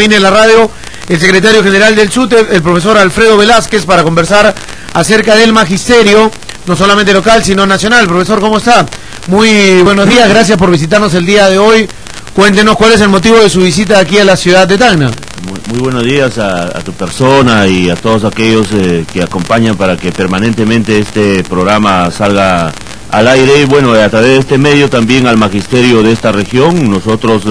cabina de la radio el secretario general del SUTEP, el profesor Alfredo Velázquez, para conversar acerca del magisterio, no solamente local, sino nacional. Profesor, ¿cómo está? Muy buenos días, gracias por visitarnos el día de hoy. Cuéntenos cuál es el motivo de su visita aquí a la ciudad de Tacna. Muy buenos días a tu persona y a todos aquellos que acompañan para que permanentemente este programa salga al aire. Y bueno, a través de este medio también al magisterio de esta región. Nosotros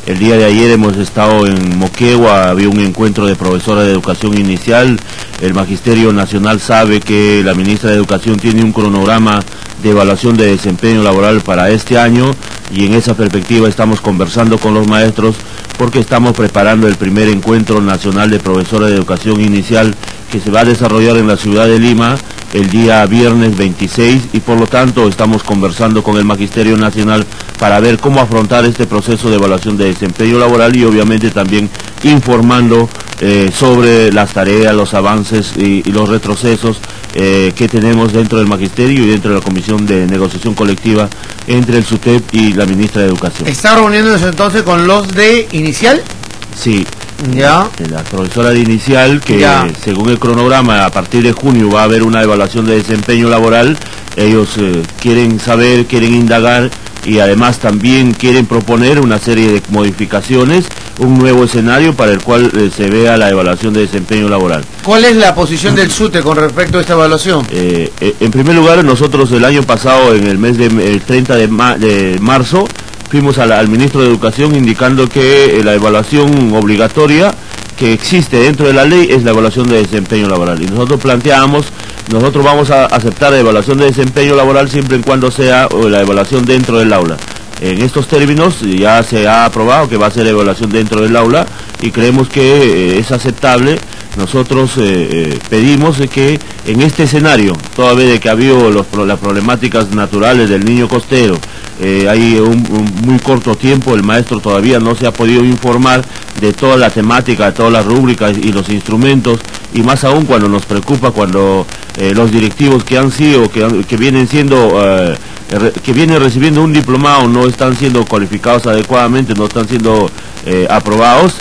el día de ayer hemos estado en Moquegua, había un encuentro de profesoras de educación inicial. El Magisterio Nacional sabe que la ministra de Educación tiene un cronograma de evaluación de desempeño laboral para este año, y en esa perspectiva estamos conversando con los maestros porque estamos preparando el primer encuentro nacional de profesores de educación inicial que se va a desarrollar en la ciudad de Lima el día viernes 26, y por lo tanto estamos conversando con el Magisterio Nacional para ver cómo afrontar este proceso de evaluación de desempeño laboral, y obviamente también informando sobre las tareas, los avances y los retrocesos que tenemos dentro del Magisterio y dentro de la Comisión de Negociación Colectiva entre el SUTEP y la ministra de Educación. ¿Está reuniéndose entonces con los de inicial? Sí. Ya. La profesora de inicial, que ya, según el cronograma, a partir de junio va a haber una evaluación de desempeño laboral. Ellos quieren saber, quieren indagar, y además también quieren proponer una serie de modificaciones, un nuevo escenario para el cual se vea la evaluación de desempeño laboral. ¿Cuál es la posición del SUTE con respecto a esta evaluación? En primer lugar, nosotros el año pasado, en el mes el 30 de marzo, fuimos al ministro de Educación indicando que la evaluación obligatoria que existe dentro de la ley es la evaluación de desempeño laboral, y nosotros planteamos, nosotros vamos a aceptar la evaluación de desempeño laboral siempre y cuando sea la evaluación dentro del aula. En estos términos ya se ha aprobado que va a ser evaluación dentro del aula, y creemos que es aceptable. Nosotros pedimos que en este escenario, toda vez de que ha habido las problemáticas naturales del niño costero, hay un muy corto tiempo, el maestro todavía no se ha podido informar de toda la temática, de todas las rúbricas y los instrumentos, y más aún cuando nos preocupa cuando los directivos que han sido, que vienen siendo, que vienen recibiendo un diplomado no están siendo cualificados adecuadamente, no están siendo aprobados.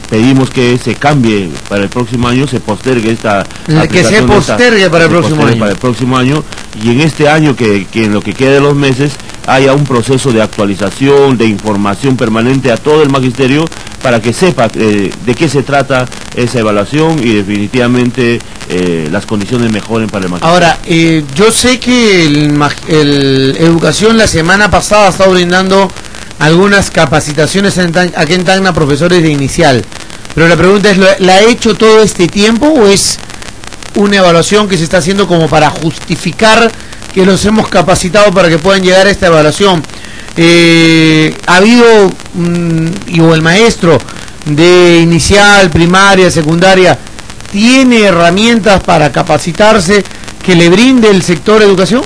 Pedimos que se cambie para el próximo año, se postergue esta que se postergue para el próximo año, y en este año que en lo que quede de los meses haya un proceso de actualización, de información permanente a todo el magisterio para que sepa de qué se trata esa evaluación, y definitivamente las condiciones mejoren para el magisterio. Ahora, yo sé que el Educación la semana pasada ha estado brindando algunas capacitaciones aquí en Tacna a profesores de inicial, pero la pregunta es, ¿la ha hecho todo este tiempo o es una evaluación que se está haciendo como para justificar que los hemos capacitado para que puedan llegar a esta evaluación? ¿Ha habido, o el maestro de inicial, primaria, secundaria, tiene herramientas para capacitarse que le brinde el sector educación?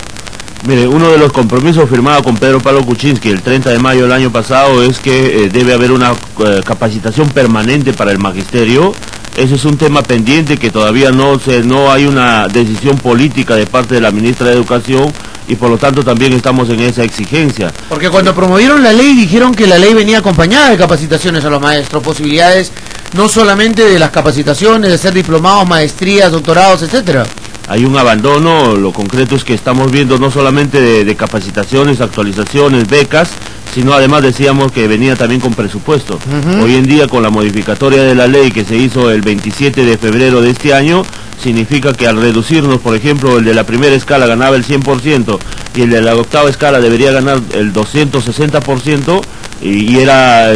Mire, uno de los compromisos firmados con Pedro Pablo Kuczynski el 30 de mayo del año pasado es que debe haber una capacitación permanente para el magisterio. Ese es un tema pendiente que todavía no hay una decisión política de parte de la ministra de Educación, y por lo tanto también estamos en esa exigencia. Porque cuando promovieron la ley dijeron que la ley venía acompañada de capacitaciones a los maestros, posibilidades no solamente de las capacitaciones, de ser diplomados, maestrías, doctorados, etcétera. Hay un abandono. Lo concreto es que estamos viendo no solamente de capacitaciones, actualizaciones, becas, sino además decíamos que venía también con presupuesto. Hoy en día, con la modificatoria de la ley que se hizo el 27 de febrero de este año, significa que al reducirnos, por ejemplo, el de la primera escala ganaba el 100% y el de la octava escala debería ganar el 260%, y era,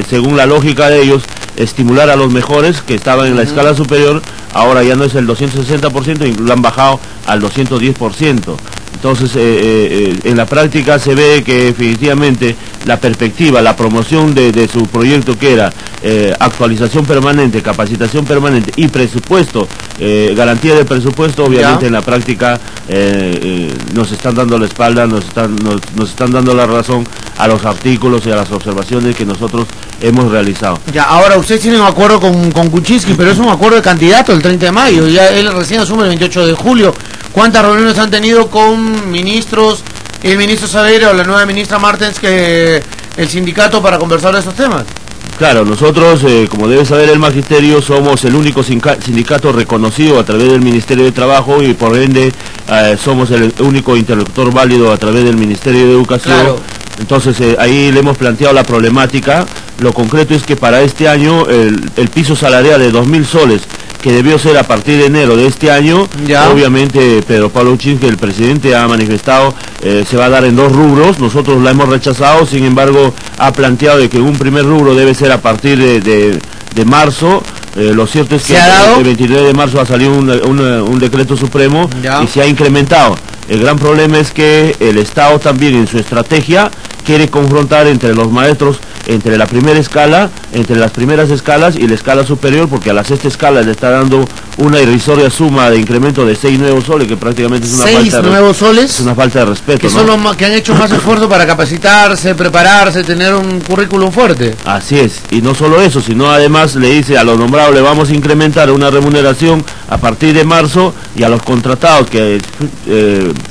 según la lógica de ellos, estimular a los mejores que estaban en la escala superior. Ahora ya no es el 260%, y lo han bajado al 210%. Entonces, en la práctica se ve que definitivamente la perspectiva, la promoción de su proyecto, que era actualización permanente, capacitación permanente y presupuesto, garantía de presupuesto, obviamente en la práctica nos están dando la espalda, nos están dando la razón a los artículos y a las observaciones que nosotros hemos realizado. Ya, ahora ustedes tienen un acuerdo con Kuczynski, pero es un acuerdo de candidato el 30 de mayo, ya él recién asume el 28 de julio. ¿Cuántas reuniones han tenido con ministros, el ministro Saavedra o la nueva ministra Martens, que el sindicato, para conversar de esos temas? Claro, nosotros, como debe saber el magisterio, somos el único sindicato reconocido a través del Ministerio de Trabajo y por ende somos el único interlocutor válido a través del Ministerio de Educación. Claro. Entonces ahí le hemos planteado la problemática. Lo concreto es que para este año el piso salarial de 2.000 soles, que debió ser a partir de enero de este año, ya. Obviamente Pedro Pablo Uchín, que el presidente ha manifestado, se va a dar en 2 rubros. Nosotros la hemos rechazado, sin embargo ha planteado de que un primer rubro debe ser a partir de marzo. Lo cierto es que el 29 de marzo ha salido un decreto supremo ya. Y se ha incrementado. El gran problema es que el Estado también en su estrategia quiere confrontar entre los maestros, entre la primera escala, entre las primeras escalas y la escala superior, porque a la sexta escala le está dando una irrisoria suma de incremento de 6 nuevos soles, que prácticamente es una falta de respeto. Que son los que han hecho más esfuerzo para capacitarse, prepararse, tener un currículum fuerte. Así es, y no solo eso, sino además le dice a los nombrados le vamos a incrementar una remuneración a partir de marzo, y a los contratados que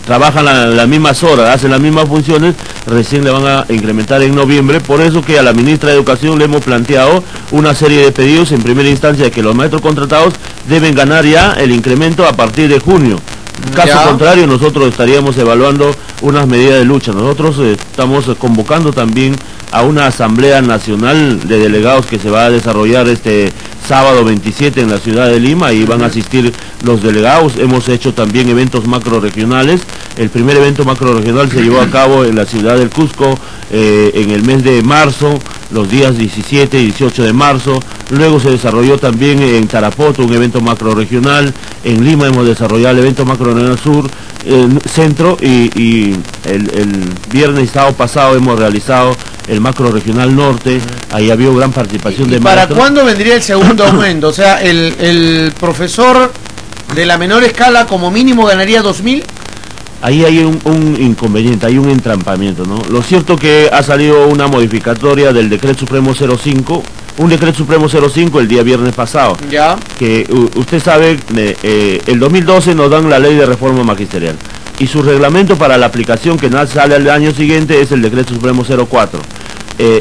trabajan las mismas horas, hacen las mismas funciones, recién le van a incrementar en noviembre. Por eso que a la ministra de Educación le hemos planteado una serie de pedidos en primera instancia, de que los maestros contratados deben ganar ya el incremento a partir de junio. En caso contrario, nosotros estaríamos evaluando unas medidas de lucha. Nosotros estamos convocando también a una asamblea nacional de delegados que se va a desarrollar este sábado 27 en la ciudad de Lima, y van a asistir los delegados. Hemos hecho también eventos macroregionales. El primer evento macroregional se llevó a cabo en la ciudad del Cusco en el mes de marzo, los días 17 y 18 de marzo. Luego se desarrolló también en Tarapoto un evento macroregional. En Lima hemos desarrollado el evento macroregional sur, centro, y el viernes y sábado pasado hemos realizado el macroregional norte. Ahí había gran participación de maestros. ¿Para cuándo vendría el segundo aumento? O sea, el profesor de la menor escala como mínimo ganaría 2.000. Ahí hay un inconveniente, hay un entrampamiento, ¿no? Lo cierto que ha salido una modificatoria del Decreto Supremo 05, un Decreto Supremo 05 el día viernes pasado. Ya. Que usted sabe, el 2012 nos dan la ley de reforma magisterial, y su reglamento para la aplicación que sale al año siguiente es el Decreto Supremo 04.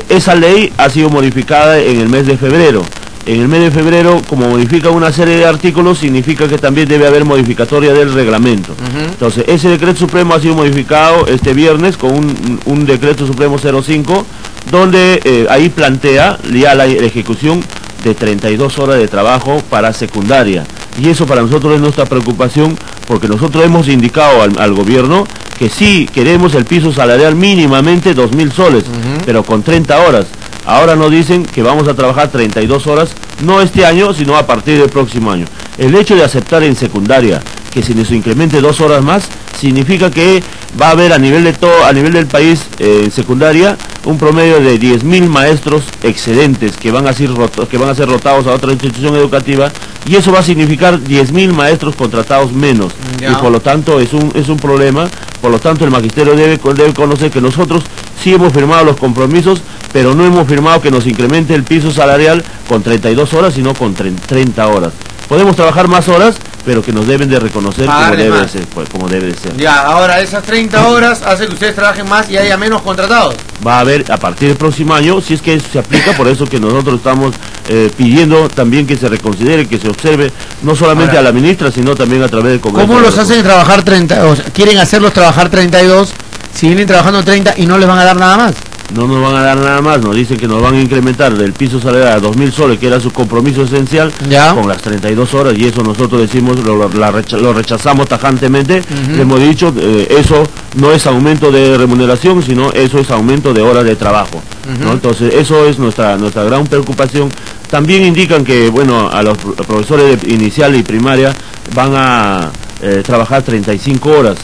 Esa ley ha sido modificada en el mes de febrero. En el mes de febrero, como modifica una serie de artículos, significa que también debe haber modificatoria del reglamento. Entonces, ese Decreto Supremo ha sido modificado este viernes con un Decreto Supremo 05, donde ahí plantea ya la ejecución de 32 horas de trabajo para secundaria. Y eso para nosotros es nuestra preocupación, porque nosotros hemos indicado al gobierno que sí queremos el piso salarial mínimamente 2.000 soles, pero con 30 horas. Ahora nos dicen que vamos a trabajar 32 horas, no este año, sino a partir del próximo año. El hecho de aceptar en secundaria que se nos incremente 2 horas más, significa que va a haber a nivel del país, en secundaria, un promedio de 10.000 maestros excedentes que van a ser rotados a otra institución educativa, y eso va a significar 10.000 maestros contratados menos. Y por lo tanto es un problema. Por lo tanto el magisterio debe conocer que nosotros sí hemos firmado los compromisos, pero no hemos firmado que nos incremente el piso salarial con 32 horas, sino con 30 horas. Podemos trabajar más horas, pero que nos deben de reconocer como debe de ser. Ya, ahora esas 30 horas hace que ustedes trabajen más y haya menos contratados. Va a haber a partir del próximo año, si es que se aplica. Por eso que nosotros estamos pidiendo también que se reconsidere, que se observe, no solamente a la ministra, sino también a través del Congreso. ¿Cómo los hacen trabajar 30? O sea, quieren hacerlos trabajar 32, si vienen trabajando 30 y no les van a dar nada más. No nos van a dar nada más, nos dicen que nos van a incrementar del piso salarial a 2.000 soles, que era su compromiso esencial, con las 32 horas, y eso nosotros decimos, lo rechazamos tajantemente. Le hemos dicho, eso no es aumento de remuneración, sino eso es aumento de horas de trabajo, ¿no? Entonces eso es nuestra gran preocupación. También indican que, bueno, a los profesores de inicial y primaria van a trabajar 35 horas.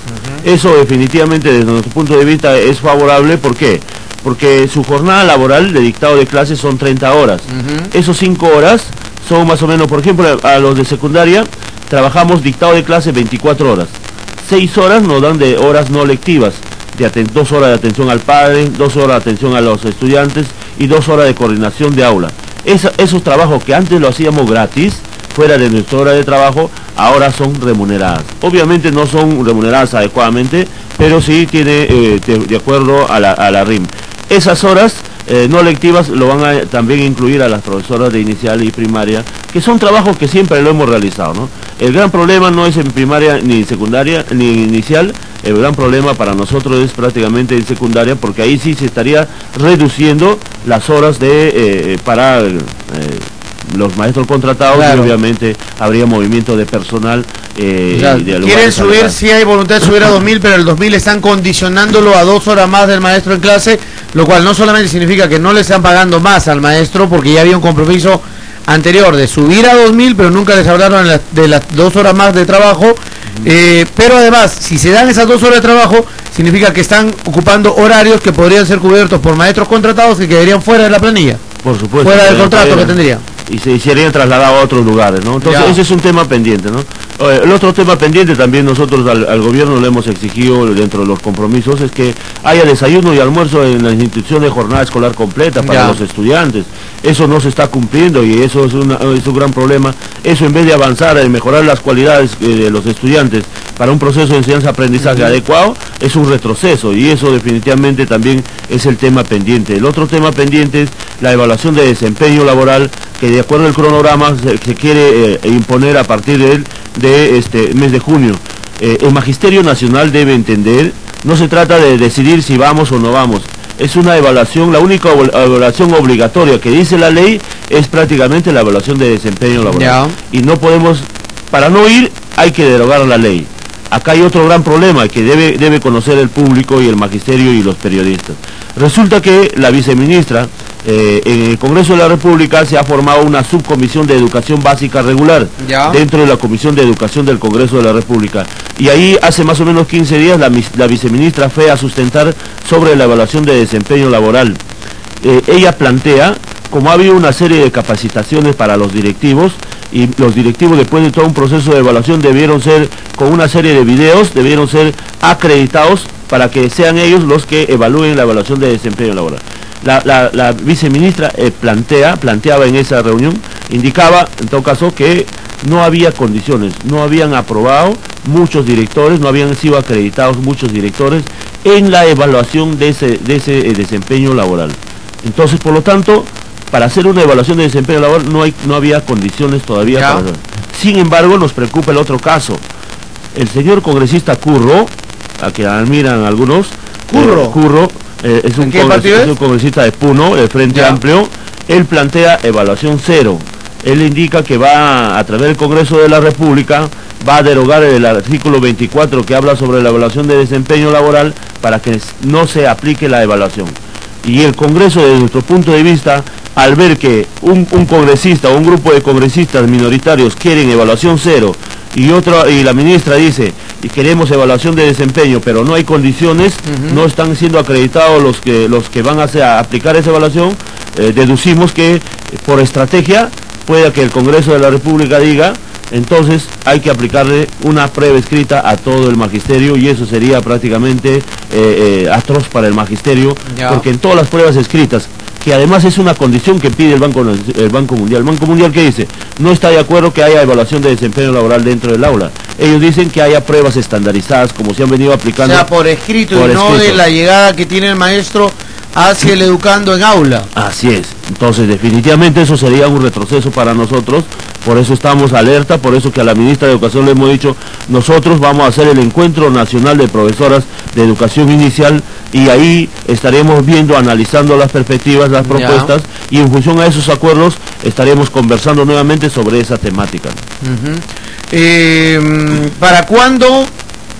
Eso definitivamente desde nuestro punto de vista es favorable. ¿Por qué? Porque su jornada laboral de dictado de clases son 30 horas. Esos 5 horas son más o menos, por ejemplo, a los de secundaria trabajamos dictado de clase 24 horas. 6 horas nos dan de horas no lectivas, 2 horas de atención al padre, 2 horas de atención a los estudiantes y 2 horas de coordinación de aula. Esos trabajos que antes lo hacíamos gratis, fuera de nuestra hora de trabajo, ahora son remuneradas. Obviamente no son remuneradas adecuadamente, pero sí tiene de acuerdo a la RIM. Esas horas no lectivas lo van a también incluir a las profesoras de inicial y primaria, que son trabajos que siempre lo hemos realizado, ¿no? El gran problema no es en primaria ni secundaria ni inicial, el gran problema para nosotros es prácticamente en secundaria, porque ahí sí se estaría reduciendo las horas para los maestros contratados, claro. Y obviamente habría movimiento de personal. Quieren subir, sí hay voluntad de subir a 2000, pero el 2000 están condicionándolo a 2 horas más del maestro en clase, lo cual no solamente significa que no le están pagando más al maestro, porque ya había un compromiso anterior de subir a 2000, pero nunca les hablaron de las 2 horas más de trabajo. Pero además, si se dan esas 2 horas de trabajo, significa que están ocupando horarios que podrían ser cubiertos por maestros contratados que quedarían fuera de la planilla. Por supuesto. Fuera del contrato que tendría. Y se serían trasladados a otros lugares, ¿no? Entonces ese es un tema pendiente, ¿no? El otro tema pendiente también nosotros al gobierno le hemos exigido dentro de los compromisos es que haya desayuno y almuerzo en las instituciones de jornada escolar completa para los estudiantes. Eso no se está cumpliendo y eso es un gran problema. Eso, en vez de avanzar en mejorar las cualidades de los estudiantes para un proceso de enseñanza-aprendizaje adecuado, es un retroceso, y eso definitivamente también es el tema pendiente. El otro tema pendiente es la evaluación de desempeño laboral, que de acuerdo al cronograma se quiere imponer a partir de este mes de junio. El Magisterio Nacional debe entender, no se trata de decidir si vamos o no vamos, es una evaluación, la única evaluación obligatoria que dice la ley es prácticamente la evaluación de desempeño laboral. Y no podemos, para no ir hay que derogar la ley. Acá hay otro gran problema que debe conocer el público y el magisterio y los periodistas. Resulta que la viceministra, en el Congreso de la República se ha formado una subcomisión de educación básica regular dentro de la Comisión de Educación del Congreso de la República. Y ahí hace más o menos 15 días la viceministra fue a sustentar sobre la evaluación de desempeño laboral. Ella plantea, como ha habido una serie de capacitaciones para los directivos, y los directivos después de todo un proceso de evaluación debieron ser, con una serie de videos, debieron ser acreditados para que sean ellos los que evalúen la evaluación de desempeño laboral. La viceministra planteaba en esa reunión, indicaba en todo caso que no había condiciones, no habían aprobado muchos directores, no habían sido acreditados muchos directores en la evaluación de ese desempeño laboral. Entonces, por lo tanto, para hacer una evaluación de desempeño laboral no había condiciones todavía para hacer. Sin embargo, nos preocupa el otro caso. El señor congresista Curro, a que admiran algunos, Curro es un congresista de Puno, del Frente Amplio. Él plantea evaluación cero. Él indica que va, a través del Congreso de la República, va a derogar el artículo 24 que habla sobre la evaluación de desempeño laboral para que no se aplique la evaluación. Y el Congreso, desde nuestro punto de vista, al ver que un congresista o un grupo de congresistas minoritarios quieren evaluación cero y la ministra dice y queremos evaluación de desempeño, pero no hay condiciones, no están siendo acreditados los que van a aplicar esa evaluación, deducimos que por estrategia pueda que el Congreso de la República diga, entonces hay que aplicarle una prueba escrita a todo el magisterio, y eso sería prácticamente atroz para el magisterio, porque en todas las pruebas escritas, que además es una condición que pide el Banco Mundial. El Banco Mundial, ¿qué dice? No está de acuerdo que haya evaluación de desempeño laboral dentro del aula. Ellos dicen que haya pruebas estandarizadas, como se han venido aplicando. O sea, por escrito y no de la llegada que tiene el maestro hacia el educando en aula. Así es. Entonces, definitivamente eso sería un retroceso para nosotros. Por eso estamos alerta, por eso que a la ministra de Educación le hemos dicho, nosotros vamos a hacer el Encuentro Nacional de Profesoras de Educación Inicial, y ahí estaremos viendo, analizando las perspectivas, las propuestas, y en función a esos acuerdos estaremos conversando nuevamente sobre esa temática. ¿Para cuándo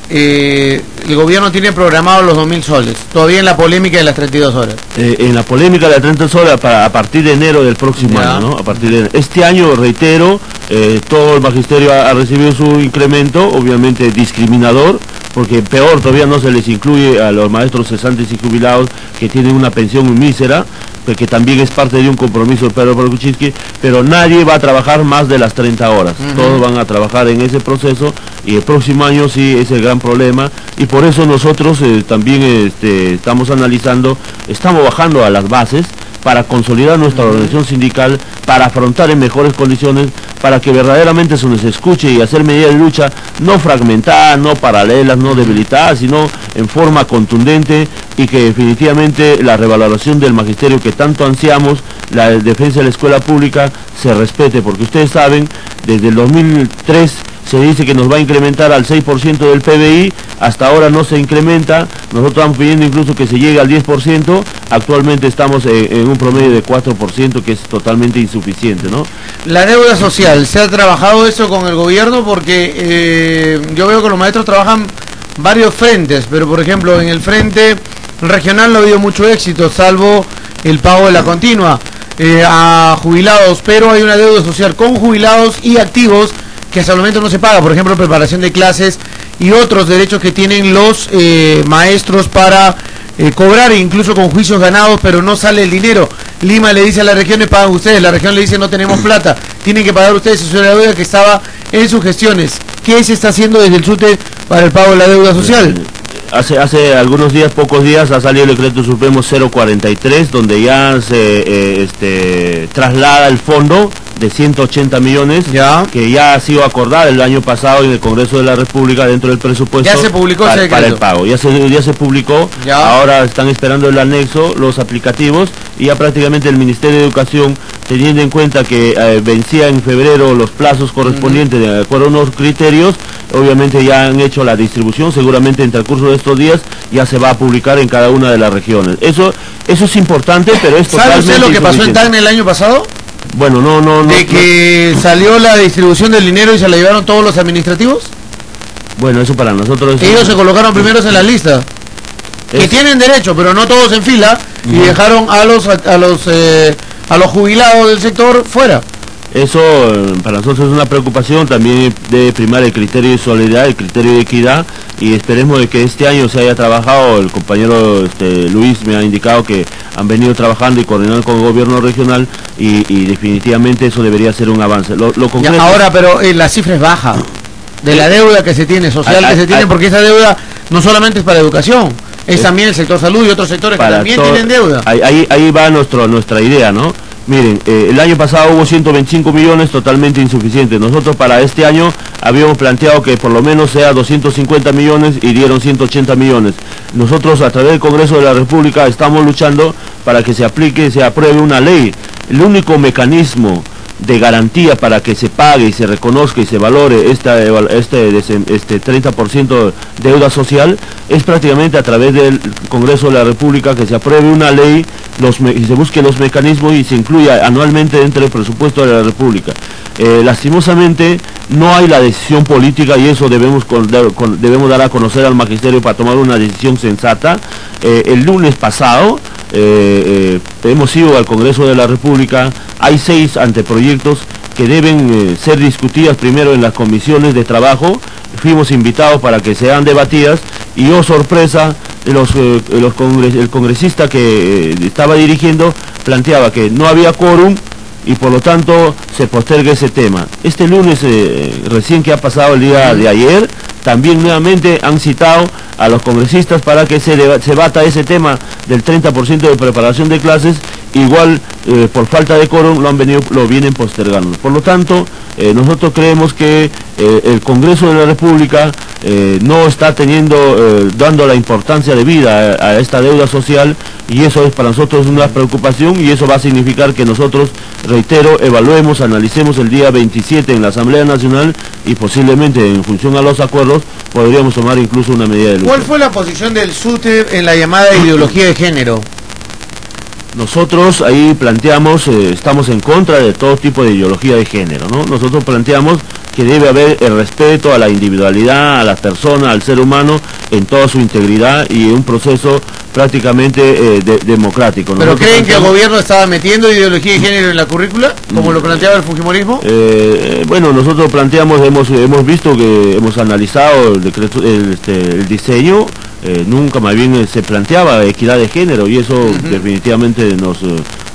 el gobierno tiene programado los 2.000 soles? Todavía en la polémica de las 32 horas. En la polémica de las 32 horas a partir de enero del próximo año, ¿no? A partir de este año, reitero, todo el magisterio ha recibido su incremento, obviamente discriminador, porque peor todavía no se les incluye a los maestros cesantes y jubilados que tienen una pensión muy mísera, que también es parte de un compromiso de Pedro Kuczynski, pero nadie va a trabajar más de las 30 horas. Todos van a trabajar en ese proceso, y el próximo año sí es el gran problema, y por eso nosotros también estamos analizando, estamos bajando a las bases para consolidar nuestra organización sindical, para afrontar en mejores condiciones para que verdaderamente se nos escuche y hacer medidas de lucha no fragmentadas, no paralelas, no debilitadas, sino en forma contundente, y que definitivamente la revaloración del magisterio que tanto ansiamos, la defensa de la escuela pública, se respete, porque ustedes saben, desde el 2003 se dice que nos va a incrementar al 6% del PBI, hasta ahora no se incrementa, nosotros estamos pidiendo incluso que se llegue al 10%, actualmente estamos en un promedio de 4%, que es totalmente insuficiente, ¿no? La deuda social, ¿se ha trabajado eso con el gobierno? Porque yo veo que los maestros trabajan varios frentes, pero por ejemplo en el frente regional no ha habido mucho éxito, salvo el pago de la continua a jubilados, pero hay una deuda social con jubilados y activos que hasta el momento no se paga, por ejemplo preparación de clases y otros derechos que tienen los maestros para cobrar, incluso con juicios ganados, pero no sale el dinero. Lima le dice a las regiones, pagan ustedes, la región le dice no tenemos plata, tienen que pagar ustedes, eso es la deuda que estaba en sus gestiones. ¿Qué se está haciendo desde el SUTE para el pago de la deuda social? Hace algunos días, pocos días, ha salido el decreto supremo 043, donde ya se traslada el fondo de 180 millones, que ya ha sido acordado el año pasado en el Congreso de la República dentro del presupuesto. Ya se publicó ese decreto. Para el pago, ya se publicó, ahora están esperando el anexo, los aplicativos, y ya prácticamente el Ministerio de Educación, teniendo en cuenta que vencía en febrero los plazos correspondientes de acuerdo a unos criterios, obviamente ya han hecho la distribución, seguramente en el transcurso de estos días ya se va a publicar en cada una de las regiones. Eso es importante, pero es totalmente ¿sabe usted lo que pasó en Tacna el año pasado? Bueno, no. ¿De que salió la distribución del dinero y se la llevaron todos los administrativos? Bueno, eso para nosotros... Ellos se colocaron primeros en la lista. Que tienen derecho, pero no todos en fila, y dejaron a los jubilados del sector fuera. Eso para nosotros es una preocupación, también debe primar el criterio de solidaridad, el criterio de equidad, y esperemos de que este año se haya trabajado. El compañero Luis me ha indicado que han venido trabajando y coordinando con el gobierno regional, y definitivamente eso debería ser un avance. Lo concreto... Ahora, pero la cifra es baja de la deuda que se tiene, social que se tiene, porque esa deuda no solamente es para educación, es también el sector salud y otros sectores que también tienen deuda. Ahí va nuestra idea, ¿no? Miren, el año pasado hubo 125 millones, totalmente insuficientes. Nosotros para este año habíamos planteado que por lo menos sea 250 millones y dieron 180 millones. Nosotros a través del Congreso de la República estamos luchando para que se aplique, se apruebe una ley. El único mecanismo de garantía para que se pague y se reconozca y se valore este 30% deuda social es prácticamente a través del Congreso de la República, que se apruebe una ley y se busquen los mecanismos y se incluya anualmente dentro del presupuesto de la República. Lastimosamente no hay la decisión política, y eso debemos dar a conocer al magisterio para tomar una decisión sensata. El lunes pasado hemos ido al Congreso de la República. Hay 6 anteproyectos que deben ser discutidas primero en las comisiones de trabajo. Fuimos invitados para que sean debatidas, y oh sorpresa, el congresista que estaba dirigiendo planteaba que no había quórum y por lo tanto se posterga ese tema. Este lunes, recién que ha pasado el día de ayer, también nuevamente han citado a los congresistas para que se debata ese tema del 30% de preparación de clases. Igual por falta de quórum lo vienen postergando. Por lo tanto, nosotros creemos que el Congreso de la República no está dando la importancia debida a esta deuda social, y eso es para nosotros una preocupación, y eso va a significar que nosotros, reitero, evaluemos, analicemos el día 27 en la Asamblea Nacional, y posiblemente en función a los acuerdos podríamos tomar incluso una medida de lucha. ¿Cuál fue la posición del SUTE en la llamada ideología de género? Nosotros ahí planteamos, estamos en contra de todo tipo de ideología de género, ¿no? Nosotros planteamos que debe haber el respeto a la individualidad, a la persona, al ser humano en toda su integridad, y un proceso prácticamente democrático. ¿Pero creen que el gobierno estaba metiendo ideología de género en la currícula, como lo planteaba el fujimorismo? Bueno, nosotros planteamos, hemos visto que hemos analizado el decreto, el diseño. Nunca más bien se planteaba equidad de género, y eso definitivamente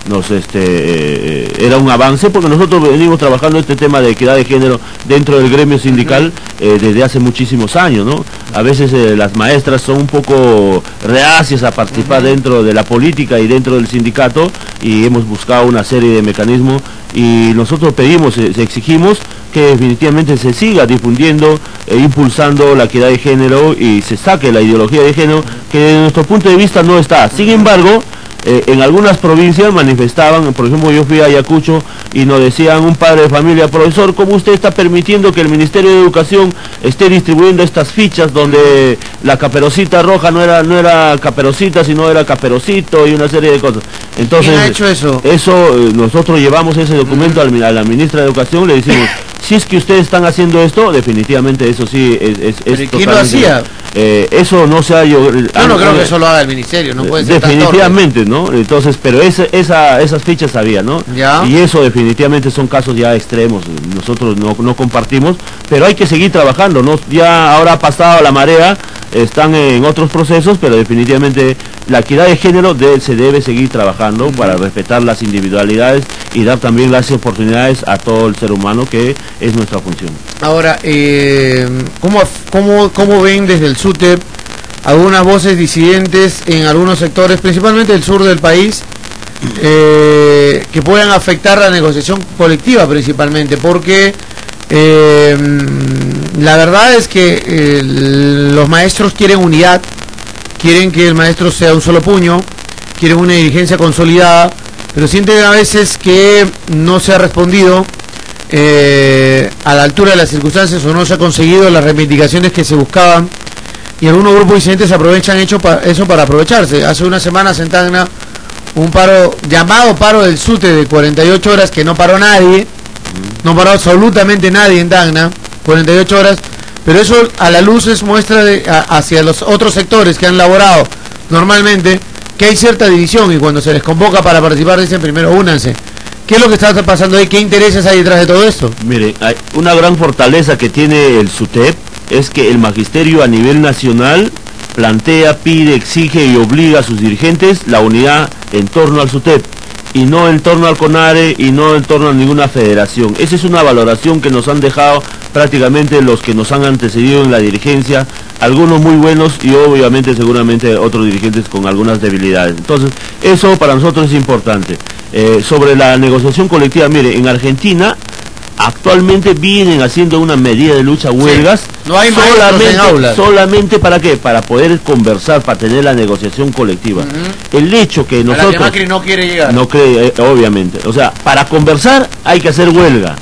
era un avance, porque nosotros venimos trabajando este tema de equidad de género dentro del gremio sindical desde hace muchísimos años, ¿no? A veces las maestras son un poco reacias a participar dentro de la política y dentro del sindicato, y hemos buscado una serie de mecanismos, y nosotros pedimos, exigimos que definitivamente se siga difundiendo e impulsando la equidad de género y se saque la ideología de género, que desde nuestro punto de vista no está. Sin embargo, en algunas provincias manifestaban, por ejemplo, yo fui a Ayacucho y nos decían un padre de familia: profesor, ¿cómo usted está permitiendo que el Ministerio de Educación esté distribuyendo estas fichas donde la caperucita roja no era caperucita, sino era caperucito, y una serie de cosas? Entonces, ¿quién ha hecho eso? Nosotros llevamos ese documento a la ministra de Educación, le decimos: si es que ustedes están haciendo esto, definitivamente eso sí es ¿quién lo hacía? Eso no se ha... Yo no creo que eso lo haga el ministerio, no puede ser definitivamente, ¿no? Entonces, pero esas fichas había, ¿no? ¿Ya? Y eso definitivamente son casos ya extremos, nosotros no compartimos, pero hay que seguir trabajando, ¿no? Ya ahora ha pasado la marea, están en otros procesos, pero definitivamente la equidad de género se debe seguir trabajando para respetar las individualidades y dar también las oportunidades a todo el ser humano, que es nuestra función. Ahora, ¿cómo ven desde el SUTEP algunas voces disidentes en algunos sectores, principalmente del sur del país, que puedan afectar la negociación colectiva principalmente? Porque la verdad es que los maestros quieren unidad, quieren que el maestro sea un solo puño, quieren una dirigencia consolidada, pero sienten a veces que no se ha respondido a la altura de las circunstancias, o no se ha conseguido las reivindicaciones que se buscaban, y algunos grupos disidentes aprovechan eso para aprovecharse. Hace unas semanas en Tacna, un llamado paro del SUTE de 48 horas, que no paró nadie, no paró absolutamente nadie en Tacna, 48 horas, pero eso a la luz es muestra hacia los otros sectores que han laborado normalmente, que hay cierta división, y cuando se les convoca para participar dicen: primero únanse. ¿Qué es lo que está pasando ahí? ¿Qué intereses hay detrás de todo esto? Mire, hay una gran fortaleza que tiene el SUTEP, es que el magisterio a nivel nacional plantea, pide, exige y obliga a sus dirigentes la unidad en torno al SUTEP, y no en torno al CONARE, y no en torno a ninguna federación. Esa es una valoración que nos han dejado prácticamente los que nos han antecedido en la dirigencia, algunos muy buenos y obviamente seguramente otros dirigentes con algunas debilidades. Entonces, eso para nosotros es importante. Sobre la negociación colectiva, mire, en Argentina actualmente vienen haciendo una medida de lucha, huelgas, sí, no hay solamente ¿para qué? Para poder conversar, para tener la negociación colectiva. El hecho que nosotros... A la que Macri no quiere llegar. No cree, obviamente. O sea, para conversar hay que hacer huelga.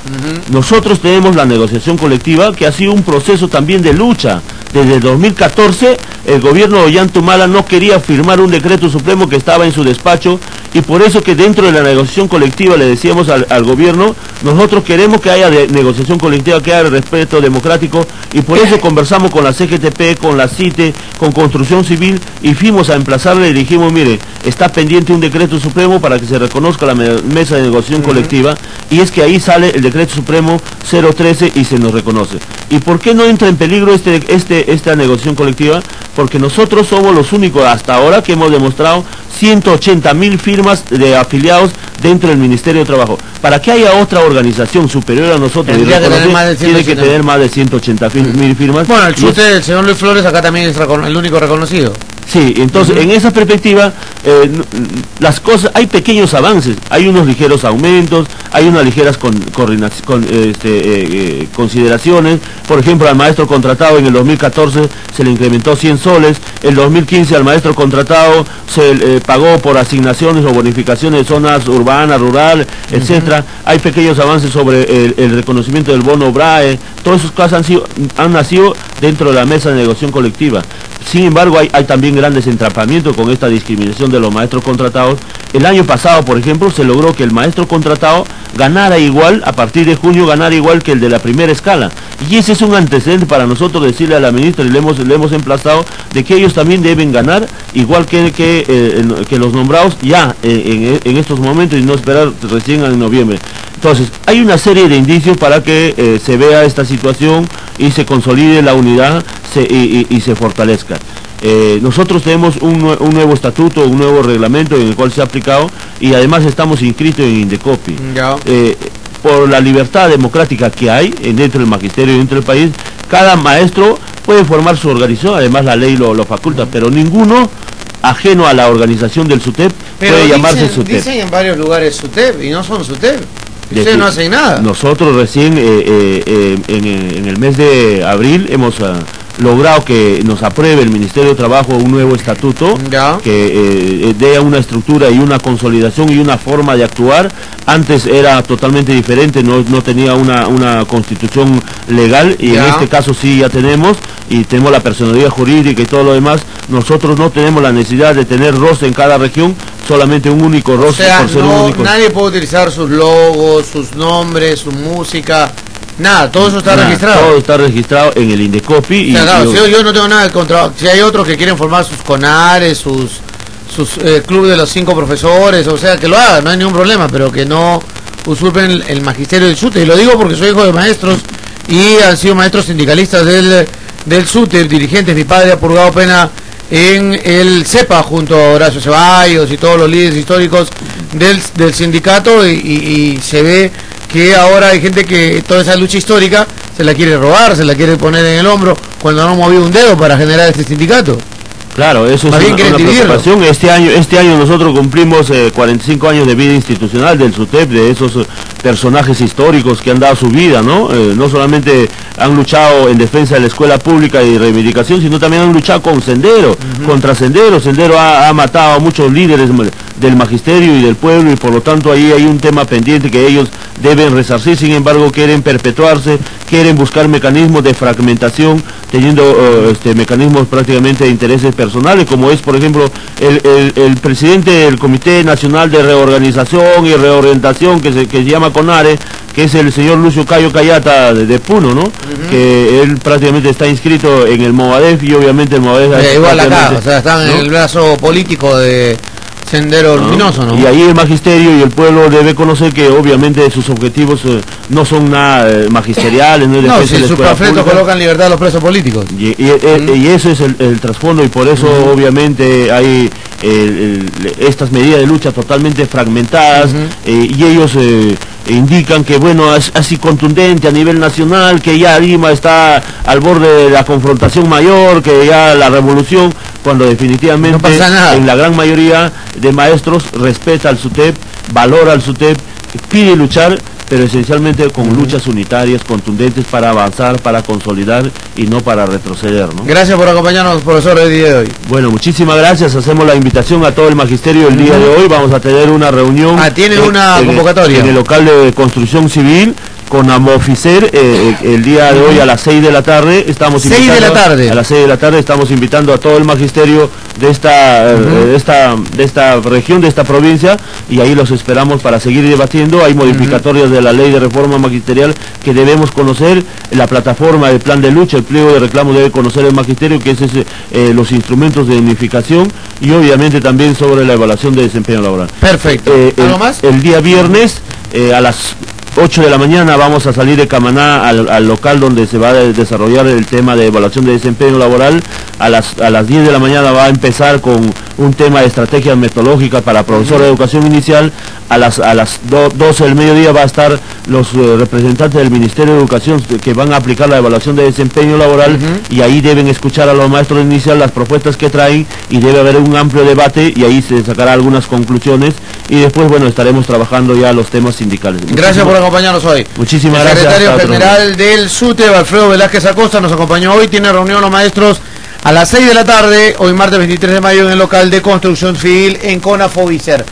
Nosotros tenemos la negociación colectiva, que ha sido un proceso también de lucha. Desde el 2014, el gobierno de Ollantumala no quería firmar un decreto supremo que estaba en su despacho, y por eso que dentro de la negociación colectiva le decíamos al gobierno: nosotros queremos que haya negociación colectiva, que haya respeto democrático, y por eso conversamos con la CGTP, con la CITE, con Construcción Civil, y fuimos a emplazarle y dijimos: mire, está pendiente un decreto supremo para que se reconozca la mesa de negociación colectiva, y es que ahí sale el decreto supremo 013 y se nos reconoce. ¿Y por qué no entra en peligro esta negociación colectiva? Porque nosotros somos los únicos hasta ahora que hemos demostrado 180.000 firmas de afiliados dentro del Ministerio de Trabajo. Para que haya otra organización superior a nosotros, tiene que tener más de 180.000 firmas. Bueno, el chute del señor Luis Flores acá también es el único reconocido. Sí, entonces en esa perspectiva las cosas, hay pequeños avances, hay unos ligeros aumentos, hay unas ligeras consideraciones. Por ejemplo, al maestro contratado en el 2014 se le incrementó 100 soles, el 2015 al maestro contratado se pagó por asignaciones o bonificaciones de zonas urbanas, rural, etcétera. Hay pequeños avances sobre el reconocimiento del bono BRAE. Todos esos casos han nacido dentro de la mesa de negociación colectiva. Sin embargo, hay también grandes entrampamientos con esta discriminación de los maestros contratados. El año pasado, por ejemplo, se logró que el maestro contratado ganara igual, a partir de junio, ganara igual que el de la primera escala. Y ese es un antecedente para nosotros decirle a la ministra, y le hemos emplazado, de que ellos también deben ganar igual que los nombrados ya en estos momentos, y no esperar recién en noviembre. Entonces, hay una serie de indicios para que se vea esta situación y se consolide la unidad y se fortalezca. Nosotros tenemos un nuevo estatuto, un nuevo reglamento en el cual se ha aplicado y además estamos inscritos en Indecopi. Por la libertad democrática que hay dentro del magisterio y dentro del país, cada maestro puede formar su organización, además la ley lo faculta, pero ninguno ajeno a la organización del SUTEP puede llamarse SUTEP. Dicen en varios lugares SUTEP y no son SUTEP. Ustedes no hacen nada. Nosotros recién en el mes de abril hemos logrado que nos apruebe el Ministerio de Trabajo un nuevo estatuto que dé una estructura y una consolidación y una forma de actuar. Antes era totalmente diferente, no tenía una constitución legal y en este caso sí ya tenemos y tenemos la personalidad jurídica y todo lo demás. Nosotros no tenemos la necesidad de tener ROS en cada región, solamente un único ROS. O sea, por ser un único. Nadie puede utilizar sus logos, sus nombres, su música. Nada, todo eso está registrado. Todo está registrado en el Indecopi. O sea, claro, yo no tengo nada contra. Si hay otros que quieren formar sus CONARES, sus clubes de los 5 profesores, o sea, que lo hagan, no hay ningún problema, pero que no usurpen el magisterio del SUTE. Y lo digo porque soy hijo de maestros y han sido maestros sindicalistas del SUTE, dirigentes. Mi padre ha purgado pena en el CEPA junto a Horacio Ceballos y todos los líderes históricos del sindicato y se ve que ahora hay gente que toda esa lucha histórica se la quiere robar, se la quiere poner en el hombro cuando no ha movido un dedo para generar este sindicato. Claro, eso es una preocupación. Este año nosotros cumplimos 45 años de vida institucional del SUTEP, de esos personajes históricos que han dado su vida, ¿no? No solamente han luchado en defensa de la escuela pública y reivindicación, sino también han luchado con Sendero, contra Sendero. Sendero ha matado a muchos líderes del magisterio y del pueblo y por lo tanto ahí hay un tema pendiente que ellos deben resarcir. Sin embargo, quieren perpetuarse, quieren buscar mecanismos de fragmentación, teniendo mecanismos prácticamente de intereses personales, como es por ejemplo el presidente del Comité Nacional de Reorganización y Reorientación que se llama CONARE, que es el señor Lucio Cayo Cayata de Puno, ¿no? Que él prácticamente está inscrito en el Movadef y obviamente el Movadef igual acá, o sea, están en el brazo político de Sendero Luminoso, ¿no? Y ahí el magisterio y el pueblo debe conocer que obviamente sus objetivos no son nada magisteriales, no, si sus panfletos colocan libertad a los presos políticos. Y eso es el trasfondo y por eso obviamente hay estas medidas de lucha totalmente fragmentadas y ellos indican que bueno, es así contundente a nivel nacional, que ya Lima está al borde de la confrontación mayor, que ya la revolución, cuando definitivamente no pasa nada. En la gran mayoría de maestros respeta al SUTEP, valora al SUTEP, pide luchar, pero esencialmente con luchas unitarias, contundentes para avanzar, para consolidar y no para retroceder, ¿no? Gracias por acompañarnos, profesor, el día de hoy. Bueno, muchísimas gracias. Hacemos la invitación a todo el magisterio el día de hoy. Vamos a tener una reunión. ¿Tiene una convocatoria? En el local de construcción civil con Amoficer el día de hoy a las 6 de la tarde. Estamos invitando, 6 de la tarde. A las 6 de la tarde estamos invitando a todo el magisterio de esta región, de esta provincia, y ahí los esperamos para seguir debatiendo. Hay modificatorias de la ley de reforma magisterial que debemos conocer, la plataforma del plan de lucha, el pliego de reclamo debe conocer el magisterio, que es los instrumentos de unificación, y obviamente también sobre la evaluación de desempeño laboral. Perfecto. ¿Algo más? El día viernes a las 8 de la mañana vamos a salir de Camaná al local donde se va a desarrollar el tema de evaluación de desempeño laboral. A las 10 de la mañana va a empezar con un tema de estrategias metodológicas para profesor de educación inicial. A las 12 del mediodía va a estar los representantes del Ministerio de Educación que van a aplicar la evaluación de desempeño laboral, y ahí deben escuchar a los maestros de inicial las propuestas que traen y debe haber un amplio debate y ahí se sacará algunas conclusiones y después, bueno, estaremos trabajando ya los temas sindicales. Gracias por acompañarnos hoy. Muchísimas gracias. El secretario general del SUTE, Alfredo Velázquez Acosta, nos acompañó hoy. Tiene reunión los maestros a las 6 de la tarde, hoy martes 23 de mayo, en el local de construcción civil en Conafovicer.